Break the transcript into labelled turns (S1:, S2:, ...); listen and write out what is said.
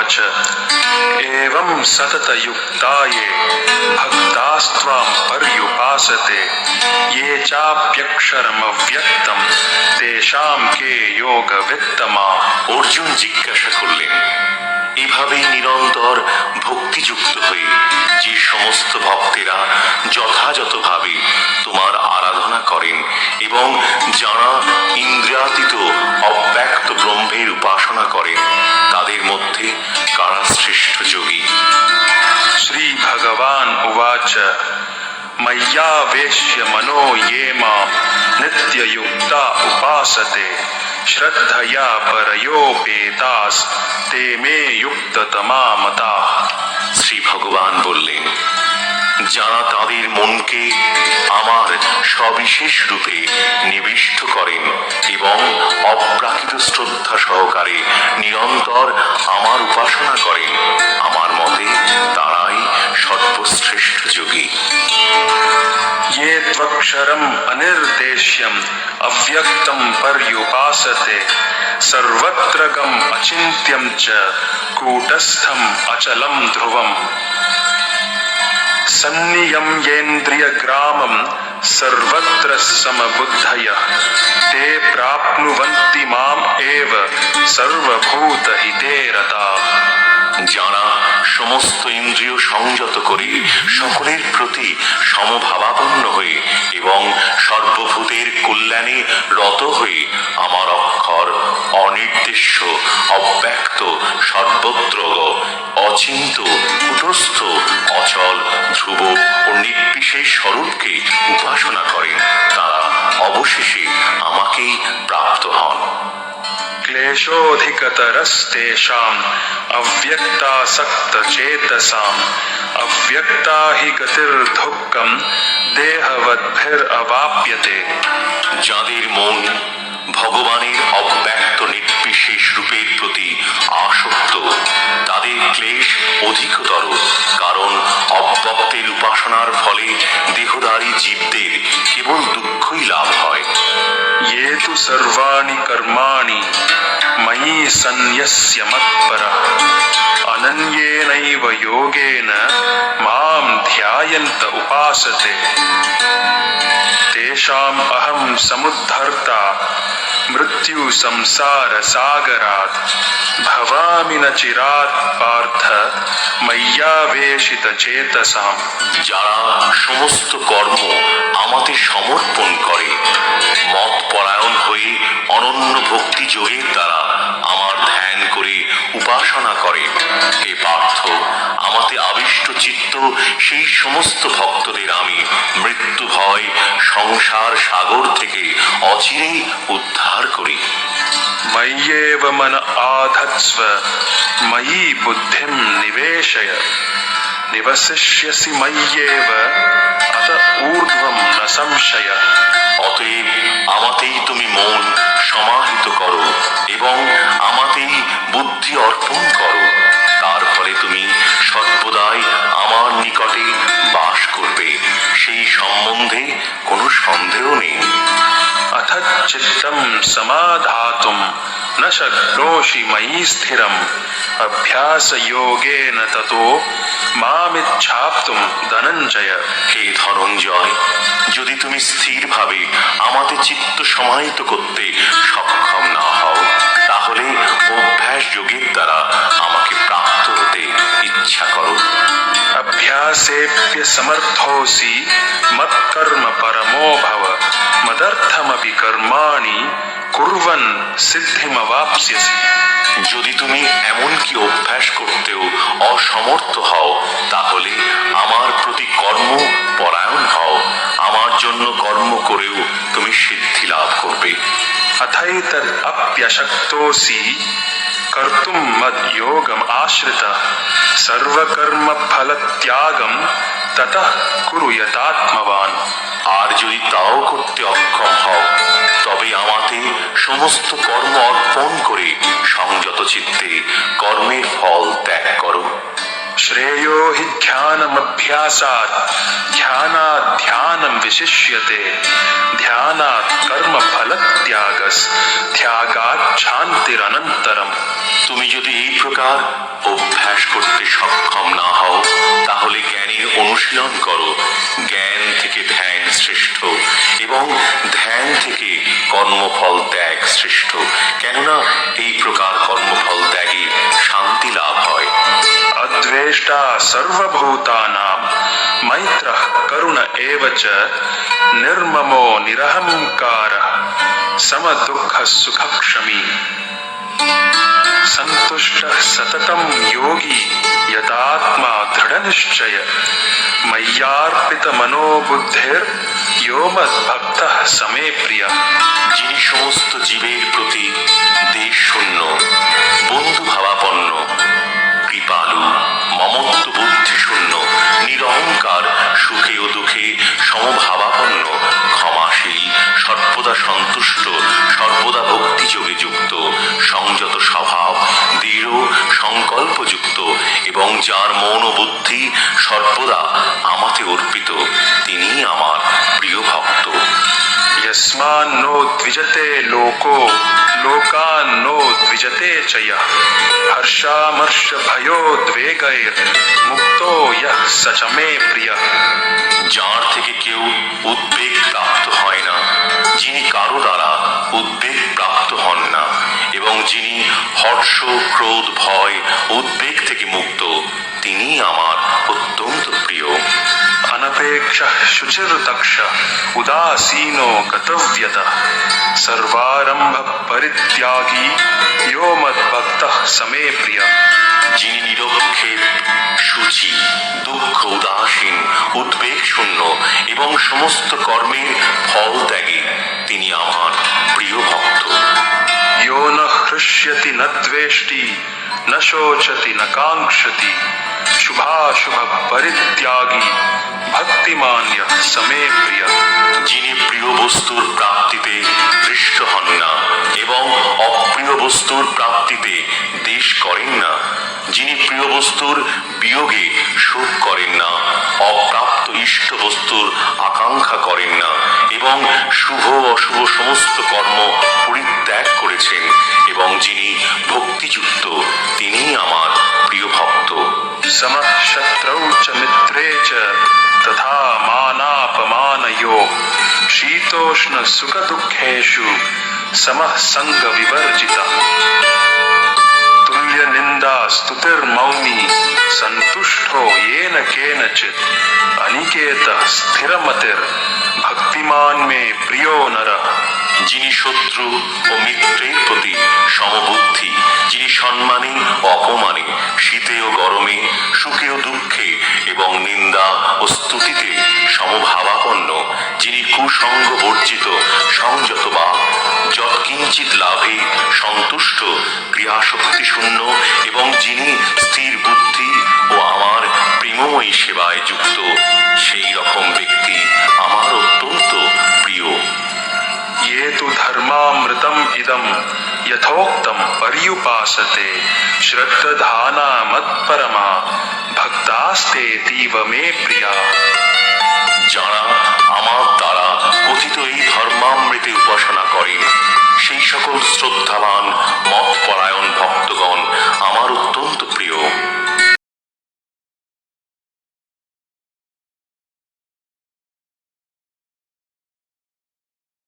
S1: उवाच एवं सततयुक्ताये भक्तास्त्वां पर्युपासते ये चाप्यक्षरमव्यक्तं तेषां के योगवित्तमा।
S2: অর্জুন জিজ্ঞাসা করলেন, এভাবেই নিরন্তর ভক্তিযুক্ত হয়ে যে সমস্ত ভক্তেরা যথাযথভাবে তোমার আরাধনা করেন এবং যারা ইন্দ্রিয়াতীত অব্যক্ত ব্রহ্মের উপাসনা করেন, তাদের মধ্যে কারা শ্রেষ্ঠ যোগী?
S1: श्री भगवान उवाच मय्यावेश्य मनो ये मां नित्ययुक्ता उपासते श्रद्धया परयोपेतास् ते मे युक्ततमा मताः।
S2: শ্রী ভগবান বললেন, যারা তাদের মনকে আমার সবিশেষ রূপে নিবিষ্ট করেন এবং অপ্রাকৃত শ্রদ্ধা সহকারে নিরন্তর আমার উপাসনা করেন, আমার মতে তারাই সর্বশ্রেষ্ঠ যোগী।
S1: ये त्वक्षरम अनिर्देश्यम अव्यक्तम पर्युपासते सर्वत्रगम अचिन्त्यम च कूटस्थम अचलम ध्रुवम सन्नियम्येन्द्रियग्रामं सर्वत्र समबुद्धयः ते प्राप्नुवन्ति माम् एव सर्वभूतहिते रताः।
S2: যারা সমস্ত ইন্দ্রিয় সংযত করে সকলের প্রতি সমভাবাপন্ন হয়ে এবং সর্বভূতের কল্যাণে রত হয়ে আমার অক্ষর অনির্দেশ্য অব্যক্ত সর্বত্র অচিন্ত কুটস্থ অচল ধ্রুব ও নির্বিশেষ স্বরূপকে উপাসনা করেন, তারা অবশেষে আমাকেই প্রাপ্ত হন।
S1: क्लेशोऽधिकतरस्तेषाम् अव्यक्तासक्तचेतसाम् अव्यक्ता हि गतिर्दुःखं देहवद्भिरवाप्यते।
S2: যাদের মন ভগবানের অব্যক্ত নির্বিশেষ রূপের প্রতি আসক্ত, তাদের ক্লেশ অধিকতর, কারণ অব্যক্তের উপাসনার ফলে দেহধারী জীবদের কেবল দুঃখই লাভ হয়।
S1: ये तु सर्वाणि कर्माणि मयि सन्न्यस्य मत्परः अनन्येनैव योगेन मां ध्यायन्त उपासते तेषाम् अहं समुद्धर्ता मृत्यु संसार सागरात् भवामि न चिरात् पार्थ मय्यावेशित चेतसाम्।
S2: যারা সমস্ত কর্ম আমাতে সমর্পণ করে, মত পরায়ণ হয়ে অনন্য ভক্তি যোগের দ্বারা আমার ধ্যান করে উপাসনা করে, হে পার্থ, আমাতে আবিষ্ট চিত্ত সেই সমস্ত ভক্তদের আমি মৃত্যু ভয় সংসার সাগর থেকে অচিরেই উদ্ধার করি।
S1: मय्येव मन आधत्स्व मयि बुद्धिं निवेशय निवसिष्यसि मय्येव अत ऊर्ध्वं न संशय।
S2: অতএব আমাতেই তুমি মন সমাহিত করো এবং আমাতেই বুদ্ধি অর্পণ করো, তার ফলে তুমি সর্বদাই আমার নিকটে বাস করবে, সেই সম্বন্ধে কোনো সন্দেহ নেই।
S1: अथ चित्तं समाधातुं न शक्नोषि मयि स्थिरम् अभ्यासयोगेन ततो मामिच्छाप्तुं धनञ्जय।
S2: হে ধনঞ্জয়, যদি তুমি স্থিরভাবে আমাতে চিত্ত সমাহিত করতে সক্ষম না হও, তাহলে অভ্যাস যোগের দ্বারা আমাকে প্রাপ্ত হতে ইচ্ছা করো।
S1: अभ्यासेऽप्य समर्थोऽसि मत्कर्म परमो भव मदर्थमपि कर्माणि कुर्वन् सिद्धिमवाप्स्यसि।
S2: যদি তুমি এমনকি অভ্যাস করতেও অসমর্থ হও, তাহলে আমার প্রতি কর্ম পরায়ণ হও, আমার জন্য কর্ম করেও তুমি সিদ্ধি লাভ করবে।
S1: अथैतदप्यशक्तोऽसि कर्तुं मद्योगम् आश्रितः सर्वकर्मफलत्यागं ततः कुरु यतात्मवान्।
S2: আর যদি তাও করতে অক্ষম হও, তবে আমাতে সমস্ত কর্ম অর্পণ করে সংযত চিত্তে কর্মের ফল ত্যাগ করো।
S1: श्रेयो हि ध्यानमभ्यासात् ध्यानात् ध्यानं विशिष्यते ध्यानात् कर्म फलत्यागस् त्यागात् शान्तिरनन्तरम्।
S2: তুমি যদি এই প্রকার অভ্যাস করতে সক্ষম না হও তাহলে জ্ঞানের অনুশীলন করো। জ্ঞান থেকে ধ্যান শ্রেষ্ঠ এবং ধ্যান থেকে কর্মফল ত্যাগ শ্রেষ্ঠ, কেননা এই প্রকার কর্মফল ত্যাগে শান্তি লাভ হয়।
S1: अद्वेष्टा सर्वभूतानां मैत्रः करुण एव च निर्ममो निरहंकारः समदुःखः सुखक्षमी सन्तुष्टः सततं योगी यतात्मा दृढनिश्चय मय्यार्पितमनोबुद्धिर्यो मद्भक्तः समे प्रियः।
S2: যিনি সমস্ত জীবের প্রতি দেশ শূন্য, বন্ধু ভাবাপন্ন, কৃপালু, মমত্ব বুদ্ধি শূন্য, নিরহংকার, সুখে ও দুঃখে সমভাবাপন্ন, ক্ষমাশীল, সর্বদা সন্তুষ্ট, সর্বদা ভক্তিযোগে যুক্ত, সংযত স্বভাব, দৃঢ় সংকল্পযুক্ত এবং যার মন ও বুদ্ধি সর্বদা আমাতে অর্পিত, তিনি আমার প্রিয় ভক্ত।
S1: यस्मान्नो द्विजते लोको लोकान्नो द्विजते च यः हर्षामर्षभयोद्वेगैर्मुक्तो यः स च मे प्रियः।
S2: যার থেকে কেউ উদ্বেগ প্রাপ্ত হয় না, যিনি কারো দ্বারা উদ্বেগ প্রাপ্ত হন না এবং যিনি হর্ষ, ক্রোধ, ভয়, উদ্বেগ থেকে মুক্ত, তিনি আমার অত্যন্ত প্রিয়।
S1: अनपेक्षः शुचिर्दक्षः उदासीनो गतव्यतः सर्वारम्भ परित्यागी यो मद्भक्तः समे प्रियः।
S2: যিনি নিরক্ষেপ, শুচি, দুঃখ উদাসীন, উদ্বেগ শূন্য এবং সমস্ত কর্মের ফল ত্যাগী, তিনি আমার প্রিয় ভক্ত।
S1: यो न हृष्यति न द्वेष्टि न शोचति न काङ्क्षति शुभाशुभ परित्यागी भक्तिमान् यः समे प्रियः।
S2: যিনি প্রিয় বস্তুর প্রাপ্তিতে হৃষ্ট হন না এবং অপ্রিয় বস্তুর প্রাপ্তিতে দ্বেষ করেন না, যিনি প্রিয় বস্তুর বিয়োগে শোক করেন না, অপ্রাপ্ত ইষ্ট বস্তুর আকাঙ্ক্ষা করেন না এবং শুভ অশুভ সমস্ত কর্ম পরিত্যাগ করেছেন এবং যিনি ভক্তিযুক্ত, তিনি আমার প্রিয় ভক্ত।
S1: समः शत्रौ च मित्रे च तथा मानापमानयोः शीतोष्ण सुख दुःखेषु समः संग विवर्जितः तुल्य निंदा स्तुतिर्मौनी संतुष्टो येन केनचित् अनिकेतः स्थिरमतिर् भक्तिमान् मे प्रियो नरः।
S2: যিনি শত্রু ও মিত্রের প্রতি সমবুদ্ধি, যিনি সম্মানে ও অপমানে, শীতে ও গরমে, সুখে ও দুঃখে এবং নিন্দা ও স্তুতিতে সমভাবাপন্ন, যিনি কুসঙ্গ বর্জিত, সংযত বা যৎকিঞ্চিত লাভে সন্তুষ্ট, ক্রিয়াশক্তি শূন্য এবং যিনি স্থির বুদ্ধি ও আমার প্রেমময়ী সেবায় যুক্ত, সেই রকম ব্যক্তি আমার অত্যন্ত প্রিয়।
S1: ये तु धर्मामृतम् इदं यथोक्तं पर्युपासते श्रद्धाना मत्परमा भक्तास्तेतीव मे प्रिया।
S2: যারা আমার দ্বারা কথিত এই ধর্মামৃতে উপাসনা করেন, সেই সকল শ্রদ্ধাবান মতপরায়ণ ভক্তগণ আমার অত্যন্ত প্রিয়।